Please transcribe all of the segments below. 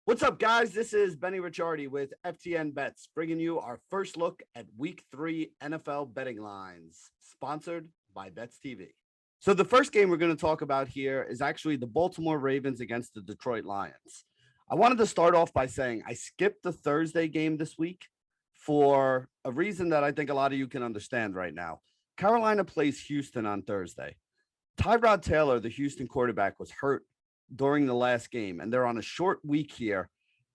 What's up, guys? This is Benny Ricciardi with FTN Bets, bringing you our first look at Week 3 NFL betting lines, sponsored by Bets TV. So the first game we're going to talk about here is actually the Baltimore Ravens against the Detroit Lions. I wanted to start off by saying I skipped the Thursday game this week for a reason that I think a lot of you can understand right now. Carolina plays Houston on Thursday. Tyrod Taylor, the Houston quarterback, was hurt during the last game, and they're on a short week here.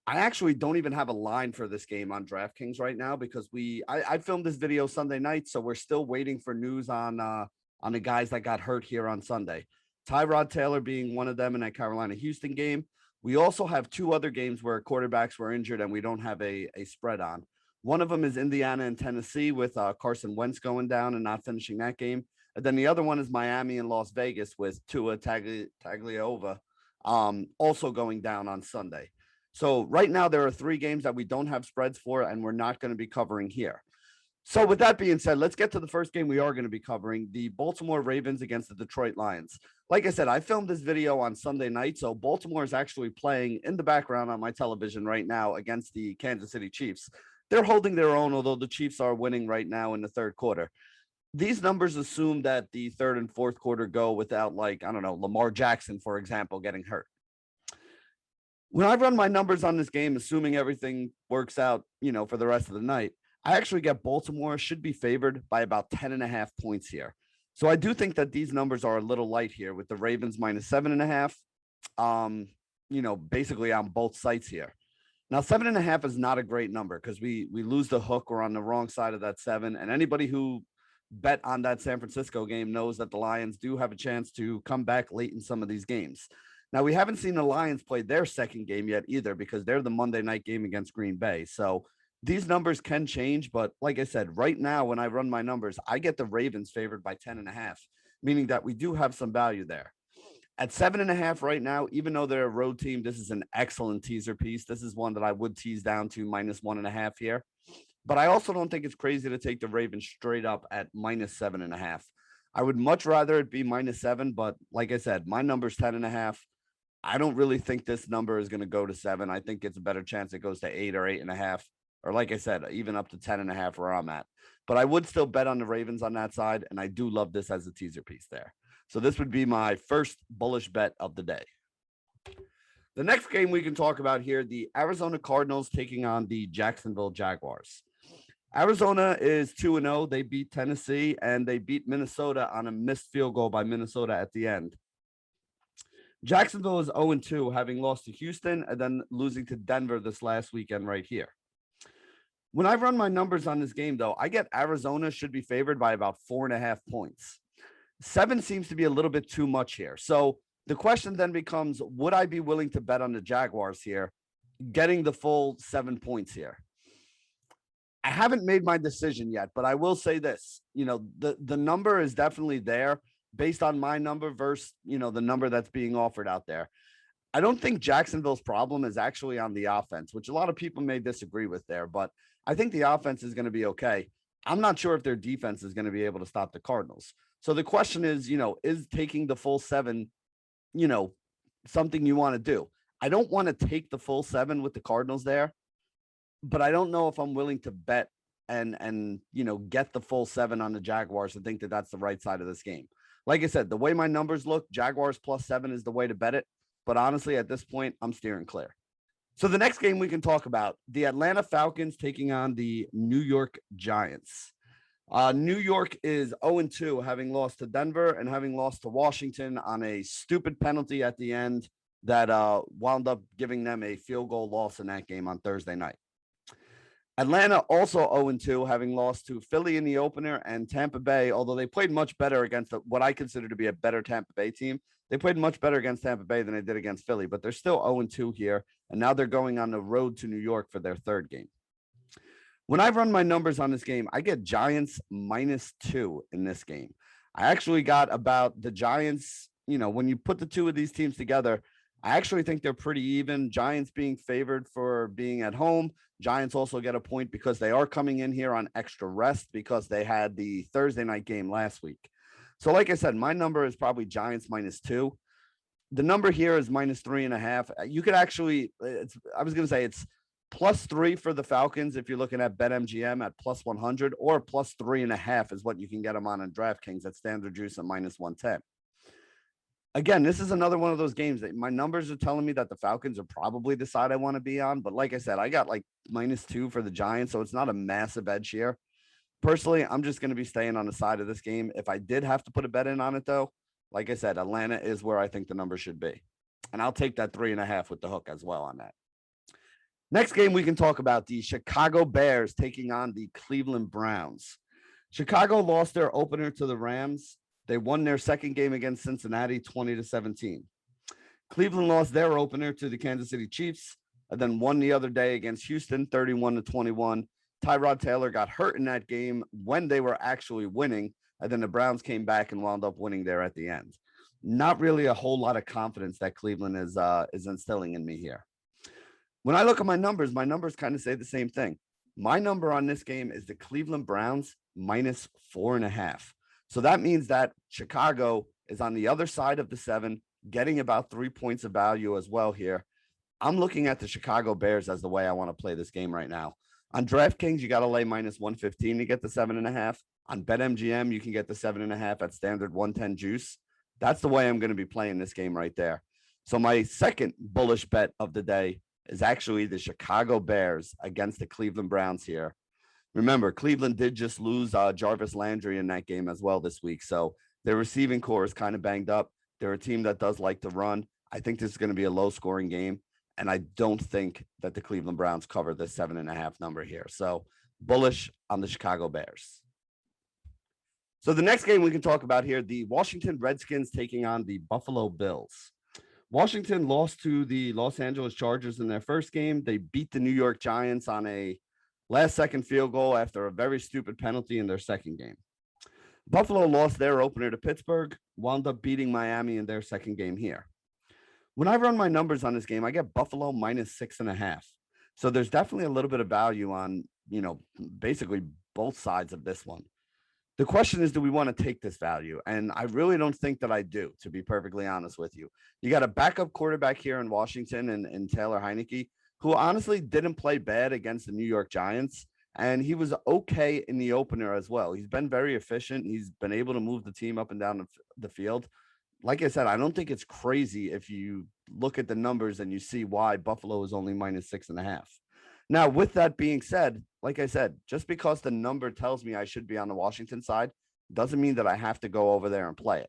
I actually don't even have a line for this game on DraftKings right now because I filmed this video Sunday night, so we're still waiting for news on the guys that got hurt here on Sunday. Tyrod Taylor being one of them in that Carolina-Houston game. We also have two other games where quarterbacks were injured and we don't have a spread on. One of them is Indiana and Tennessee with Carson Wentz going down and not finishing that game. And then the other one is Miami and Las Vegas with Tua Tagliabue also going down on Sunday. So right now there are three games that we don't have spreads for and we're not going to be covering here. So with that being said, let's get to the first game we are going to be covering, the Baltimore Ravens against the Detroit Lions. Like I said, I filmed this video on Sunday night, so Baltimore is actually playing in the background on my television right now against the Kansas City Chiefs. They're holding their own, although the Chiefs are winning right now in the third quarter. These numbers assume that the third and fourth quarter go without, like, I don't know, Lamar Jackson, for example, getting hurt. When I run my numbers on this game, assuming everything works out, for the rest of the night, I actually get Baltimore should be favored by about 10.5 points here. So I do think that these numbers are a little light here with the Ravens minus 7.5, basically on both sites here. Now, 7.5 is not a great number because we lose the hook. We're on the wrong side of that 7. And anybody who bet on that San Francisco game knows that the Lions do have a chance to come back late in some of these games. Now, we haven't seen the Lions play their second game yet either because they're the Monday night game against Green Bay. So these numbers can change. But like I said, right now, when I run my numbers, I get the Ravens favored by 10.5, meaning that we do have some value there. At 7.5 right now, even though they're a road team, this is an excellent teaser piece. This is one that I would tease down to minus 1.5 here. But I also don't think it's crazy to take the Ravens straight up at minus 7.5. I would much rather it be minus 7, but like I said, my number's 10.5. I don't really think this number is going to go to 7. I think it's a better chance it goes to 8 or 8.5, or like I said, even up to 10.5 where I'm at. But I would still bet on the Ravens on that side, and I do love this as a teaser piece there. So this would be my first bullish bet of the day. The next game we can talk about here, the Arizona Cardinals taking on the Jacksonville Jaguars. Arizona is 2-0. They beat Tennessee, and they beat Minnesota on a missed field goal by Minnesota at the end. Jacksonville is 0-2, having lost to Houston and then losing to Denver this last weekend right here. When I run my numbers on this game, though, I get Arizona should be favored by about 4.5 points. 7 seems to be a little bit too much here. So the question then becomes, would I be willing to bet on the Jaguars here, getting the full 7 points here? I haven't made my decision yet, but I will say this, the number is definitely there based on my number versus, the number that's being offered out there. I don't think Jacksonville's problem is actually on the offense, which a lot of people may disagree with there, but I think the offense is going to be okay. I'm not sure if their defense is going to be able to stop the Cardinals. So the question is, is taking the full 7, something you want to do? I don't want to take the full 7 with the Cardinals there, but I don't know if I'm willing to bet and get the full 7 on the Jaguars and think that that's the right side of this game. Like I said, the way my numbers look, Jaguars plus 7 is the way to bet it. But honestly, at this point, I'm steering clear. So the next game we can talk about, the Atlanta Falcons taking on the New York Giants. New York is 0-2, having lost to Denver and having lost to Washington on a stupid penalty at the end that wound up giving them a field goal loss in that game on Thursday night. Atlanta also 0-2, having lost to Philly in the opener and Tampa Bay, although they played much better against what I consider to be a better Tampa Bay team. They played much better against Tampa Bay than they did against Philly, but they're still 0-2 here, and now they're going on the road to New York for their third game. When I run my numbers on this game, I get Giants -2 in this game. I actually got about the Giants, when you put the two of these teams together, I actually think they're pretty even. Giants being favored for being at home. Giants also get a point because they are coming in here on extra rest because they had the Thursday night game last week. So like I said, my number is probably Giants -2. The number here is -3.5. You could actually, I was going to say it's +3 for the Falcons if you're looking at BetMGM at +100, or +3.5 is what you can get them on DraftKings at standard juice at -110. Again, this is another one of those games that my numbers are telling me that the Falcons are probably the side I want to be on. But like I said, I got like -2 for the Giants, so it's not a massive edge here. Personally, I'm just going to be staying on the side of this game. If I did have to put a bet in on it, though, like I said, Atlanta is where I think the number should be. And I'll take that 3.5 with the hook as well on that. Next game, we can talk about the Chicago Bears taking on the Cleveland Browns. Chicago lost their opener to the Rams. They won their second game against Cincinnati 20-17. Cleveland lost their opener to the Kansas City Chiefs and then won the other day against Houston 31-21. Tyrod Taylor got hurt in that game when they were actually winning, and then the Browns came back and wound up winning there at the end. Not really a whole lot of confidence that Cleveland is instilling in me here. When I look at my numbers kind of say the same thing. My number on this game is the Cleveland Browns -4.5. So that means that Chicago is on the other side of the 7, getting about 3 points of value as well here. I'm looking at the Chicago Bears as the way I want to play this game right now. On DraftKings, you got to lay -115 to get the 7.5. On BetMGM, you can get the 7.5 at standard 110 juice. That's the way I'm going to be playing this game right there. So my second bullish bet of the day is actually the Chicago Bears against the Cleveland Browns here. Remember, Cleveland did just lose Jarvis Landry in that game as well this week. So their receiving core is kind of banged up. They're a team that does like to run. I think this is going to be a low-scoring game, and I don't think that the Cleveland Browns cover the 7.5 number here. So bullish on the Chicago Bears. So the next game we can talk about here, the Washington Redskins taking on the Buffalo Bills. Washington lost to the Los Angeles Chargers in their first game. They beat the New York Giants on a last-second field goal after a very stupid penalty in their second game. Buffalo lost their opener to Pittsburgh, wound up beating Miami in their second game here. When I run my numbers on this game, I get Buffalo -6.5. So there's definitely a little bit of value on, basically both sides of this one. The question is, do we want to take this value? And I really don't think that I do, to be perfectly honest with you. You got a backup quarterback here in Washington and Taylor Heineke, who honestly didn't play bad against the New York Giants. And he was okay in the opener as well. He's been very efficient. He's been able to move the team up and down the field. Like I said, I don't think it's crazy if you look at the numbers and you see why Buffalo is only -6.5. Now, with that being said, like I said, just because the number tells me I should be on the Washington side doesn't mean that I have to go over there and play it.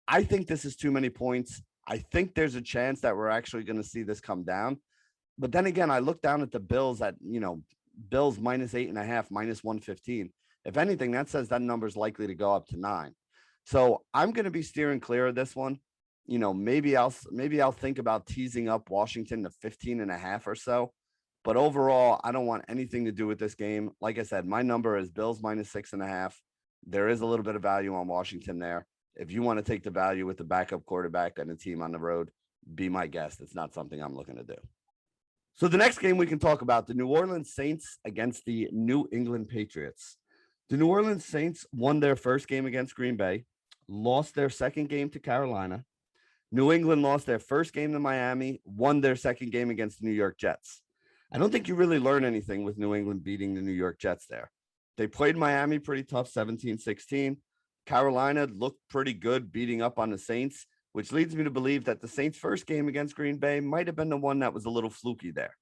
I think this is too many points. I think there's a chance that we're actually going to see this come down. But then again, I look down at the Bills at, Bills -8.5, -115. If anything, that says that number is likely to go up to 9. So I'm going to be steering clear of this one. Maybe I'll think about teasing up Washington to 15.5 or so. But overall, I don't want anything to do with this game. Like I said, my number is Bills -6.5. There is a little bit of value on Washington there. If you want to take the value with the backup quarterback and a team on the road, be my guest. It's not something I'm looking to do. So the next game we can talk about, the New Orleans Saints against the New England Patriots. The New Orleans Saints won their first game against Green Bay, lost their second game to Carolina. New England lost their first game to Miami, won their second game against the New York Jets. I don't think you really learn anything with New England beating the New York Jets there. They played Miami pretty tough, 17-16. Carolina looked pretty good beating up on the Saints, which leads me to believe that the Saints' first game against Green Bay might have been the one that was a little fluky there.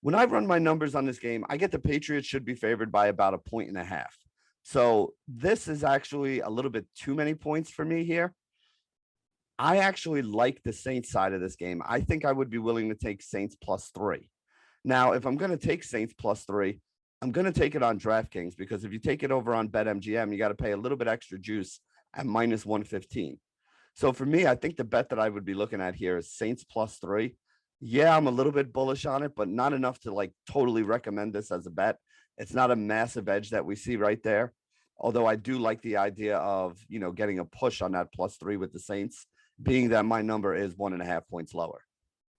When I run my numbers on this game, I get the Patriots should be favored by about 1.5 points. So this is actually a little bit too many points for me here. I actually like the Saints side of this game. I think I would be willing to take Saints +3. Now, if I'm going to take Saints +3, I'm going to take it on DraftKings because if you take it over on BetMGM, you got to pay a little bit extra juice at -115. So for me, I think the bet that I would be looking at here is Saints +3. Yeah, I'm a little bit bullish on it, but not enough to totally recommend this as a bet. It's not a massive edge that we see right there. Although I do like the idea of, getting a push on that +3 with the Saints, being that my number is 1.5 points lower.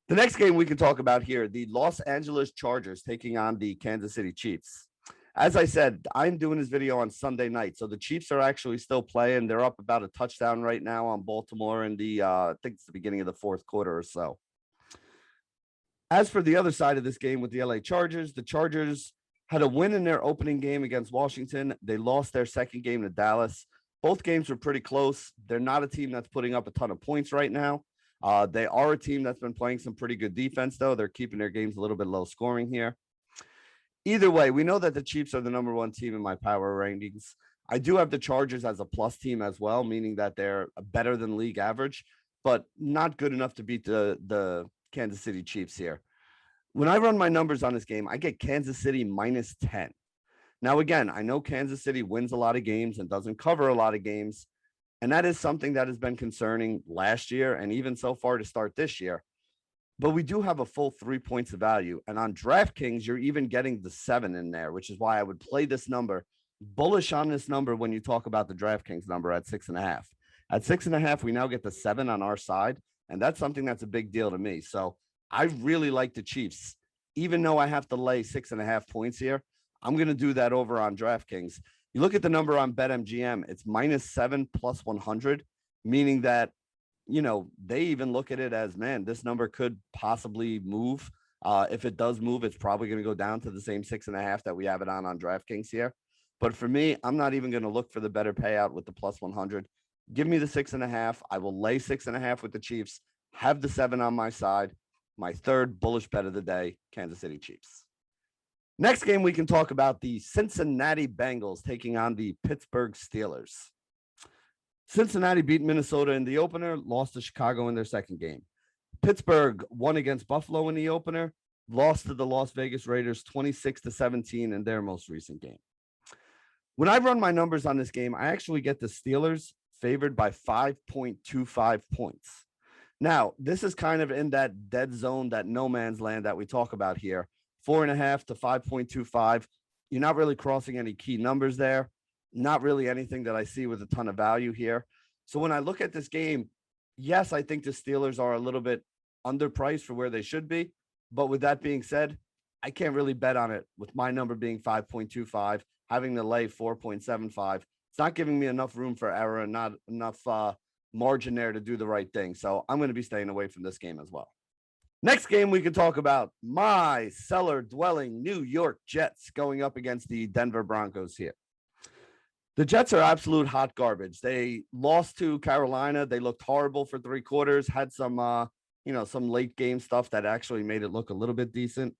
The next game we can talk about here, the Los Angeles Chargers taking on the Kansas City Chiefs. as I said, I'm doing this video on Sunday night. So the Chiefs are actually still playing. They're up about a touchdown right now on Baltimore in the, I think it's the beginning of the fourth quarter or so. As for the other side of this game with the LA Chargers, the Chargers had a win in their opening game against Washington. They lost their second game to Dallas. Both games were pretty close. They're not a team that's putting up a ton of points right now. They are a team that's been playing some pretty good defense, though. They're keeping their games a little bit low scoring here. Either way, we know that the Chiefs are the number one team in my power rankings. I do have the Chargers as a plus team as well, meaning that they're better than league average, but not good enough to beat the Kansas City Chiefs here. When I run my numbers on this game, I get Kansas City minus 10. Now, again, I know Kansas City wins a lot of games and doesn't cover a lot of games, and that is something that has been concerning last year and even so far to start this year. But we do have a full 3 points of value. And on DraftKings, you're even getting the 7 in there, which is why I would play this number, bullish on this number when you talk about the DraftKings number at 6.5. At 6.5, we now get the 7 on our side. And that's something that's a big deal to me. So I really like the Chiefs. Even though I have to lay 6.5 points here, I'm going to do that over on DraftKings. You look at the number on BetMGM, it's -7 plus 100, meaning that, you know, they even look at it as, man, this number could possibly move. If it does move, it's probably going to go down to the same 6.5 that we have it on DraftKings here. But for me, I'm not even going to look for the better payout with the plus 100. Give me the 6.5. I will lay 6.5 with the Chiefs, have the 7 on my side. My third bullish bet of the day, Kansas City Chiefs. Next game, we can talk about the Cincinnati Bengals taking on the Pittsburgh Steelers. Cincinnati beat Minnesota in the opener, lost to Chicago in their second game. Pittsburgh won against Buffalo in the opener, lost to the Las Vegas Raiders 26-17 in their most recent game. When I run my numbers on this game, I actually get the Steelers favored by 5.25 points. Now, this is kind of in that dead zone, that no man's land that we talk about here. 4.5 to 5.25. You're not really crossing any key numbers there. Not really anything that I see with a ton of value here. So when I look at this game, yes, I think the Steelers are a little bit underpriced for where they should be. But with that being said, I can't really bet on it with my number being 5.25, having to lay 4.75. It's not giving me enough room for error and not enough margin there to do the right thing. So I'm going to be staying away from this game as well. Next game, we can talk about my cellar-dwelling New York Jets going up against the Denver Broncos here. The Jets are absolute hot garbage. They lost to Carolina. They looked horrible for 3 quarters, had some, some late game stuff that actually made it look a little bit decent.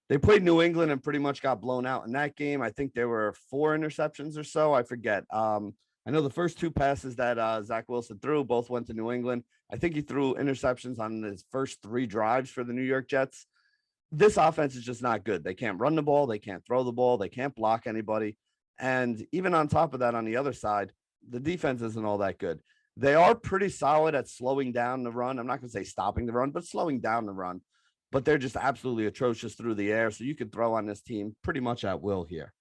They played New England and pretty much got blown out in that game. I think there were 4 interceptions or so. I forget. I know the first 2 passes that Zach Wilson threw both went to New England. I think he threw interceptions on his first 3 drives for the New York Jets. This offense is just not good. They can't run the ball. They can't throw the ball. They can't block anybody. And even on top of that, on the other side, the defense isn't all that good. They are pretty solid at slowing down the run. I'm not going to say stopping the run, but slowing down the run. But they're just absolutely atrocious through the air. So you can throw on this team pretty much at will here.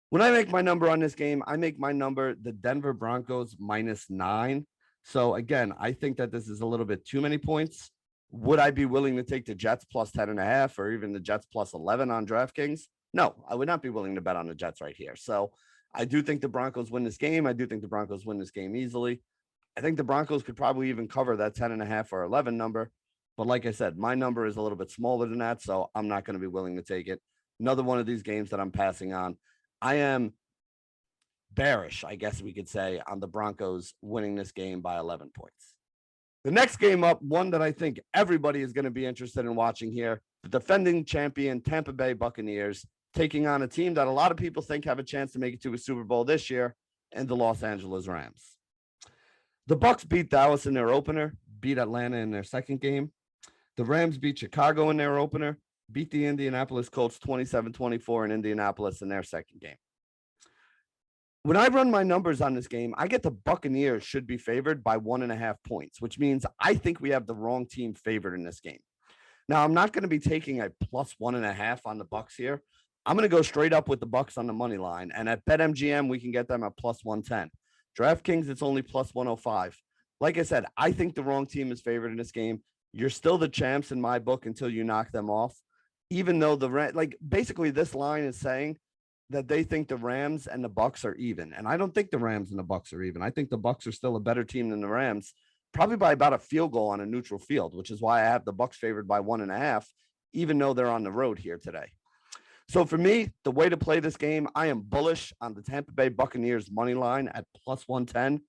When I make my number on this game, I make my number the Denver Broncos -9. So again, I think that this is a little bit too many points. Would I be willing to take the Jets plus 10.5 or even the Jets plus 11 on DraftKings? No, I would not be willing to bet on the Jets right here. So I do think the Broncos win this game. I do think the Broncos win this game easily. I think the Broncos could probably even cover that 10.5 or 11 number. But like I said, my number is a little bit smaller than that, so I'm not going to be willing to take it. Another one of these games that I'm passing on. I am bearish, I guess we could say, on the Broncos winning this game by 11 points. The next game up, one that I think everybody is going to be interested in watching here, the defending champion Tampa Bay Buccaneers taking on a team that a lot of people think have a chance to make it to a Super Bowl this year, and the Los Angeles Rams. The Bucs beat Dallas in their opener, beat Atlanta in their second game. The Rams beat Chicago in their opener, beat the Indianapolis Colts 27-24 in Indianapolis in their second game. When I run my numbers on this game, I get the Buccaneers should be favored by 1.5 points, which means I think we have the wrong team favored in this game. Now, I'm not going to be taking a plus 1.5 on the Bucs here. I'm going to go straight up with the Bucs on the money line. And at BetMGM, we can get them at plus 110. DraftKings, it's only plus 105. Like I said, I think the wrong team is favored in this game. You're still the champs in my book until you knock them off. even though basically this line is saying that they think the Rams and the Bucs are even. And I don't think the Rams and the Bucs are even. I think the Bucs are still a better team than the Rams, probably by about a field goal on a neutral field, which is why I have the Bucs favored by 1.5, even though they're on the road here today. So for me, the way to play this game, I am bullish on the Tampa Bay Buccaneers money line at plus 110.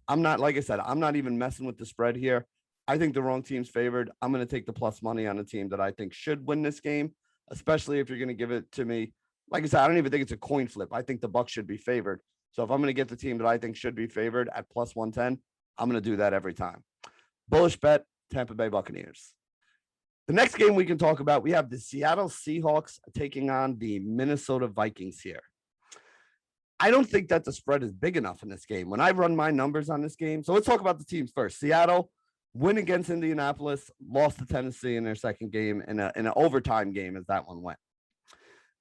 I'm not, like I said, I'm not even messing with the spread here. I think the wrong team's favored. I'm going to take the plus money on a team that I think should win this game, especially if you're going to give it to me. Like I said, I don't even think it's a coin flip. I think the Bucs should be favored. So if I'm going to get the team that I think should be favored at plus 110, I'm going to do that every time. Bullish bet, Tampa Bay Buccaneers. The next game we can talk about, we have the Seattle Seahawks taking on the Minnesota Vikings here. I don't think that the spread is big enough in this game. When I run my numbers on this game, so let's talk about the teams first. Seattle win against Indianapolis, lost to Tennessee in their second game in an overtime game as that one went.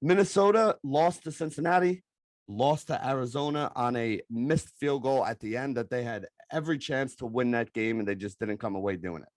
Minnesota lost to Cincinnati, lost to Arizona on a missed field goal at the end that they had every chance to win that game, and they just didn't come away doing it.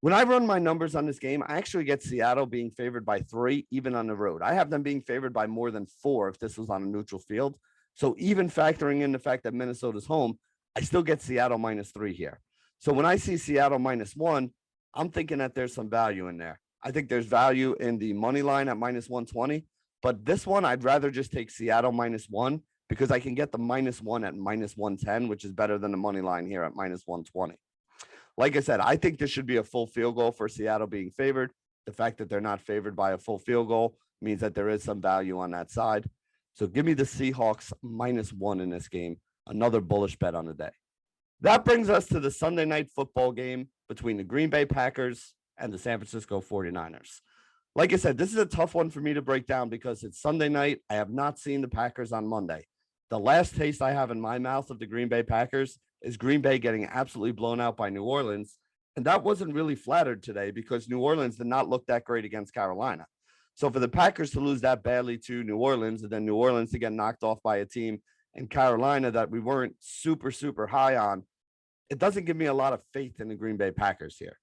When I run my numbers on this game, I actually get Seattle being favored by 3, even on the road. I have them being favored by more than 4 if this was on a neutral field. So even factoring in the fact that Minnesota's home, I still get Seattle -3 here. So when I see Seattle -1, I'm thinking that there's some value in there. I think there's value in the money line at -120, but this one, I'd rather just take Seattle -1 because I can get the -1 at -110, which is better than the money line here at -120. Like I said, I think this should be a full field goal for Seattle being favored. The fact that they're not favored by a full field goal means that there is some value on that side. So give me the Seahawks -1 in this game, another bullish bet on the day. That brings us to the Sunday night football game between the Green Bay Packers and the San Francisco 49ers. Like I said, this is a tough one for me to break down because it's Sunday night. I have not seen the Packers on Monday. The last taste I have in my mouth of the Green Bay Packers is Green Bay getting absolutely blown out by New Orleans. And that wasn't really flattered today because New Orleans did not look that great against Carolina. So for the Packers to lose that badly to New Orleans and then New Orleans to get knocked off by a team in Carolina that we weren't super, super high on, it doesn't give me a lot of faith in the Green Bay Packers here.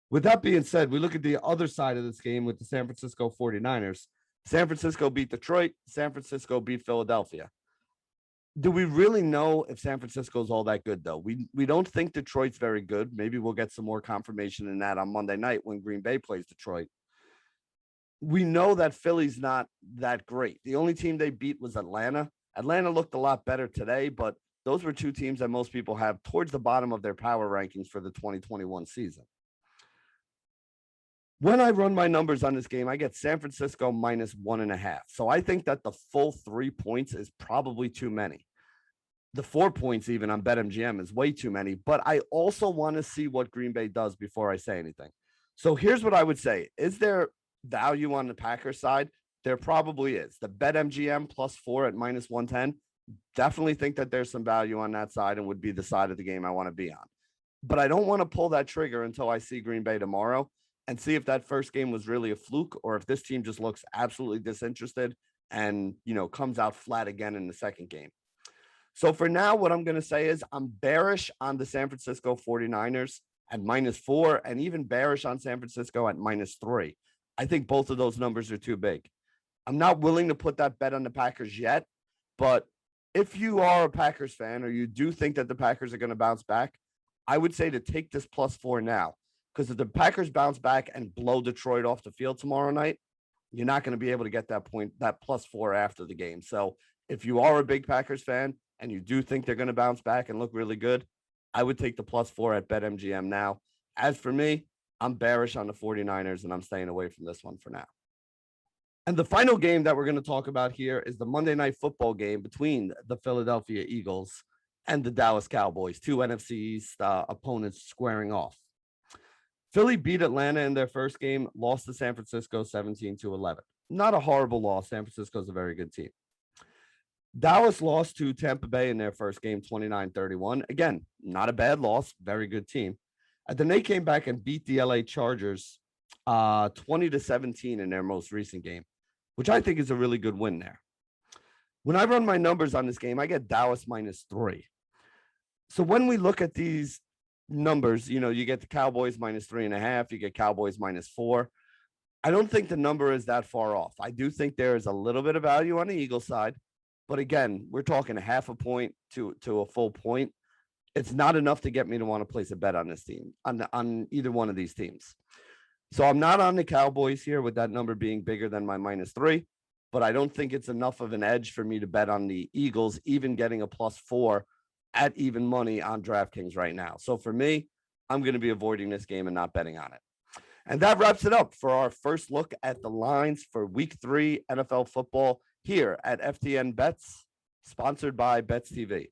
With that being said, we look at the other side of this game with the San Francisco 49ers. San Francisco beat Detroit. San Francisco beat Philadelphia. Do we really know if San Francisco is all that good, though? We don't think Detroit's very good. Maybe we'll get some more confirmation in that on Monday night when Green Bay plays Detroit. We know that Philly's not that great. The only team they beat was Atlanta. Atlanta looked a lot better today, but those were two teams that most people have towards the bottom of their power rankings for the 2021 season. When I run my numbers on this game, I get San Francisco -1.5. So I think that the full 3 points is probably too many. The 4 points even on BetMGM is way too many, but I also want to see what Green Bay does before I say anything. So here's what I would say. Is there value on the Packers side? There probably is. The BetMGM +4 at -110. Definitely think that there's some value on that side and would be the side of the game I want to be on. But I don't want to pull that trigger until I see Green Bay tomorrow and see if that first game was really a fluke or if this team just looks absolutely disinterested and, comes out flat again in the second game. So for now, what I'm going to say is I'm bearish on the San Francisco 49ers at -4 and even bearish on San Francisco at -3. I think both of those numbers are too big. I'm not willing to put that bet on the Packers yet, but if you are a Packers fan or you do think that the Packers are going to bounce back, I would say to take this +4 now. Because if the Packers bounce back and blow Detroit off the field tomorrow night, you're not going to be able to get that +4 after the game. So if you are a big Packers fan and you do think they're going to bounce back and look really good, I would take the +4 at BetMGM now. As for me, I'm bearish on the 49ers, and I'm staying away from this one for now. And the final game that we're going to talk about here is the Monday Night Football game between the Philadelphia Eagles and the Dallas Cowboys, two NFC East opponents squaring off. Philly beat Atlanta in their first game, lost to San Francisco 17-11. Not a horrible loss. San Francisco is a very good team. Dallas lost to Tampa Bay in their first game, 29-31. Again, not a bad loss. Very good team. And then they came back and beat the LA Chargers 20-17 in their most recent game, which I think is a really good win there. When I run my numbers on this game, I get Dallas -3. So when we look at these numbers, you get the Cowboys -3.5, you get Cowboys -4. I don't think the number is that far off. I do think there is a little bit of value on the Eagles side, but again, we're talking a half a point to a full point. It's not enough to get me to want to place a bet on this team, on either one of these teams. So I'm not on the Cowboys here with that number being bigger than my -3, but I don't think it's enough of an edge for me to bet on the Eagles, even getting a +4 at even money on DraftKings right now. So for me, I'm going to be avoiding this game and not betting on it. And that wraps it up for our first look at the lines for week 3 NFL football here at FTN Bets, sponsored by Bets TV.